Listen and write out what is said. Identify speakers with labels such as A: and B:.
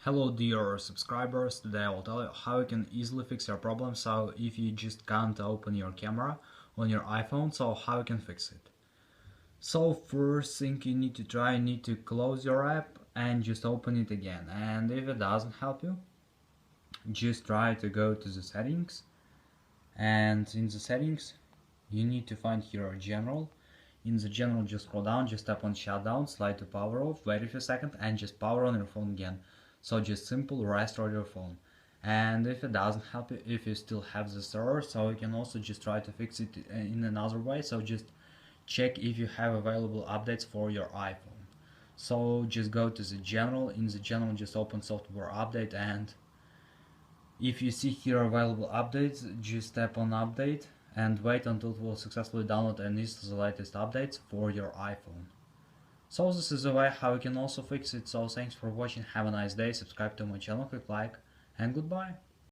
A: Hello dear subscribers, today I will tell you how you can easily fix your problem. So if you just can't open your camera on your iPhone, so how you can fix it. So first thing you need to try, you need to close your app and just open it again. And if it doesn't help you, just try to go to the settings, and in the settings you need to find here general. In the general, just scroll down, just tap on shutdown, slide to power off, wait a few seconds and just power on your phone again. So just simple restore your phone. And if it doesn't help you, if you still have this error, so you can also just try to fix it in another way. So just check if you have available updates for your iPhone. So just go to the general, in the general just open software update, and if you see here available updates, just tap on update and wait until it will successfully download and install the latest updates for your iPhone. So this is a way how you can also fix it. So thanks for watching, have a nice day, subscribe to my channel, click like, and goodbye.